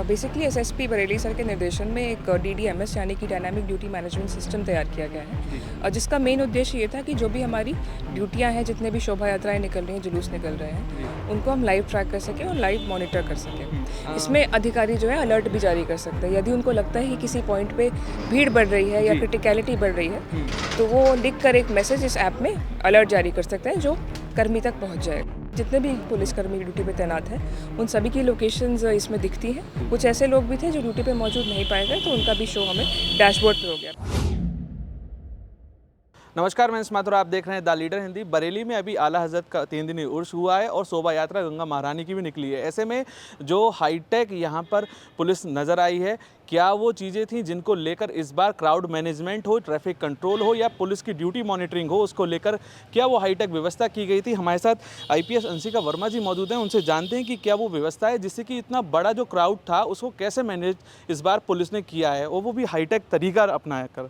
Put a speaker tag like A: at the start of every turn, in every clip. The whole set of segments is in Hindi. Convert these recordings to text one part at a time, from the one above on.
A: बेसिकली एसएसपी बरेली सर के निर्देशन में एक डीडीएमएस यानी कि डायनामिक ड्यूटी मैनेजमेंट सिस्टम तैयार किया गया है और जिसका मेन उद्देश्य ये था कि जो भी हमारी ड्यूटियां हैं, जितने भी शोभा यात्राएं निकल रही हैं, जुलूस निकल रहे हैं, उनको हम लाइव ट्रैक कर सकें और लाइव मॉनिटर कर सकें। इसमें अधिकारी जो है अलर्ट भी जारी कर सकते हैं। यदि उनको लगता है कि किसी पॉइंट पे भीड़ बढ़ रही है या क्रिटिकलिटी बढ़ रही है, तो वो लिख कर एक मैसेज इस ऐप में अलर्ट जारी कर सकते हैं जो कर्मी तक पहुँच जाएगा। जितने भी पुलिसकर्मी ड्यूटी पे तैनात हैं, उन सभी की लोकेशंस इसमें दिखती हैं। कुछ ऐसे लोग भी थे जो ड्यूटी पे मौजूद नहीं पाए गए, तो उनका भी शो हमें डैशबोर्ड पे हो गया।
B: नमस्कार, मैं माथुर, आप देख रहे हैं द लीडर हिंदी। बरेली में अभी आला हज़रत का 3 दिनी उर्स हुआ है और शोभा यात्रा गंगा महारानी की भी निकली है। ऐसे में जो हाईटेक यहाँ पर पुलिस नज़र आई है, क्या वो चीज़ें थी जिनको लेकर इस बार क्राउड मैनेजमेंट हो, ट्रैफिक कंट्रोल हो या पुलिस की ड्यूटी मॉनिटरिंग हो, उसको लेकर क्या वो हाईटेक व्यवस्था की गई थी? हमारे साथ आईपीएस अंशिका वर्मा जी मौजूद हैं, उनसे जानते हैं कि क्या वो व्यवस्था है जिससे कि इतना बड़ा जो क्राउड था उसको कैसे मैनेज इस बार पुलिस ने किया है और वो भी हाईटेक तरीका अपना कर।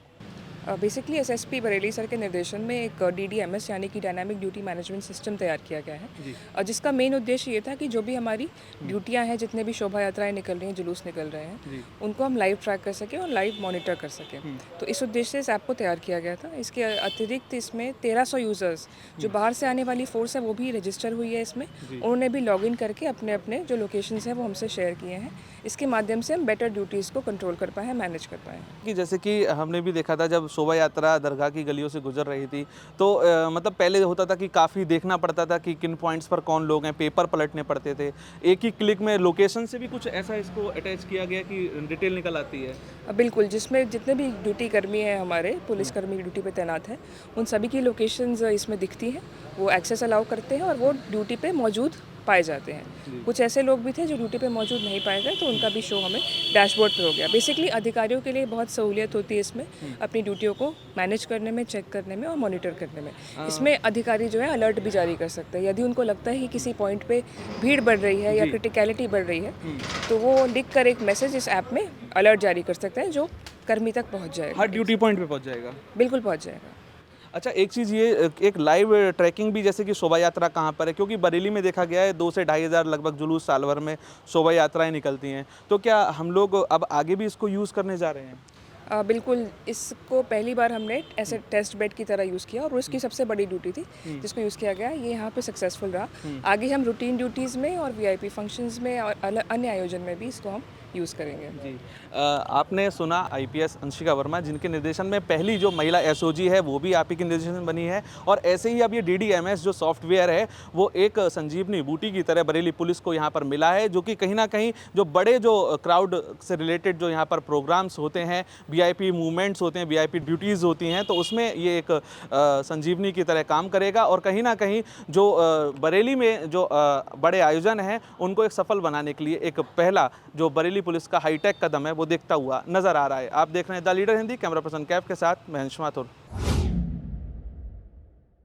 A: बेसिकली एसएसपी बरेली सर के निर्देशन में एक डीडीएमएस यानी कि डायनामिक ड्यूटी मैनेजमेंट सिस्टम तैयार किया गया है और जिसका मेन उद्देश्य ये था कि जो भी हमारी ड्यूटियां हैं, जितने भी शोभा यात्राएं निकल रही हैं, जुलूस निकल रहे हैं, उनको हम लाइव ट्रैक कर सकें और लाइव मॉनिटर कर सकें। तो इस उद्देश्य से इस ऐप को तैयार किया गया था। इसके अतिरिक्त इसमें 1300 यूज़र्स जो बाहर से आने वाली फोर्स है वो भी रजिस्टर हुई है इसमें। उन्होंने भी लॉग इन करके अपने अपने जो लोकेशंस हैं वो हमसे शेयर किए हैं। इसके माध्यम से हम बेटर ड्यूटीज़ को कंट्रोल कर पाएँ, मैनेज कर पाएँ।
B: कि जैसे कि हमने भी देखा था जब शोभा यात्रा दरगाह की गलियों से गुजर रही थी, तो मतलब पहले होता था कि काफ़ी देखना पड़ता था कि किन पॉइंट्स पर कौन लोग हैं, पेपर पलटने पड़ते थे। एक ही क्लिक में लोकेशन से भी कुछ ऐसा इसको अटैच किया गया कि डिटेल निकल आती है।
A: बिल्कुल, जिसमें जितने भी ड्यूटी कर्मी हैं, हमारे पुलिसकर्मी ड्यूटी पे तैनात हैं, उन सभी की लोकेशंस इसमें दिखती हैं। वो एक्सेस अलाउ करते हैं और वो ड्यूटी पे मौजूद पाए जाते हैं। कुछ ऐसे लोग भी थे जो ड्यूटी पे मौजूद नहीं पाए गए, तो उनका भी शो हमें डैशबोर्ड पे हो गया। बेसिकली अधिकारियों के लिए बहुत सहूलियत होती है इसमें अपनी ड्यूटियों को मैनेज करने में, चेक करने में और मॉनिटर करने में। इसमें अधिकारी जो है अलर्ट भी जारी कर सकते हैं। यदि उनको लगता है कि किसी पॉइंट पे भीड़ बढ़ रही है या क्रिटिकलिटी बढ़ रही है, तो वो लिख कर एक मैसेज इस ऐप में अलर्ट जारी कर सकते हैं जो कर्मी तक पहुँच जाएगा।
B: हर ड्यूटी पॉइंट पे पहुंच जाएगा।
A: बिल्कुल पहुँच जाएगा।
B: अच्छा, एक चीज़ ये, एक लाइव ट्रैकिंग भी, जैसे कि शोभा यात्रा कहाँ पर है, क्योंकि बरेली में देखा गया है 2 से 2,500 लगभग जुलूस साल भर में शोभा यात्राएं निकलती हैं, तो क्या हम लोग अब आगे भी इसको यूज़ करने जा रहे हैं?
A: बिल्कुल, इसको पहली बार हमने ऐसे टेस्ट बेड की तरह यूज़ किया और उसकी सबसे बड़ी ड्यूटी थी जिसको यूज़ किया गया, ये यहाँ पे सक्सेसफुल रहा। आगे हम रूटीन ड्यूटीज़ में और वीआईपी फंक्शंस में और अन्य आयोजन में भी इसको हम यूज़ करेंगे।
B: जी। आपने सुना आईपीएस अंशिका वर्मा, जिनके निर्देशन में पहली जो महिला एसओजी है वो भी आप ही के निर्देशन में बनी है, और ऐसे ही अब ये डीडीएमएस जो सॉफ्टवेयर है वो एक संजीवनी बूटी की तरह बरेली पुलिस को यहाँ पर मिला है, जो कि कहीं ना कहीं जो बड़े जो क्राउड से रिलेटेड जो यहाँ पर प्रोग्राम्स होते हैं, वीआईपी मूवमेंट्स होते हैं, वीआईपी ड्यूटीज़ होती हैं, तो उसमें ये एक संजीवनी की तरह काम करेगा और कहीं ना कहीं जो बरेली में जो बड़े आयोजन हैं उनको एक सफल बनाने के लिए एक पहला जो बरेली पुलिस का हाईटेक कदम है वो देखता हुआ नजर आ रहा है। आप देख रहे हैं the leader Hindi, camera person Kaif के साथ मैं माथुर।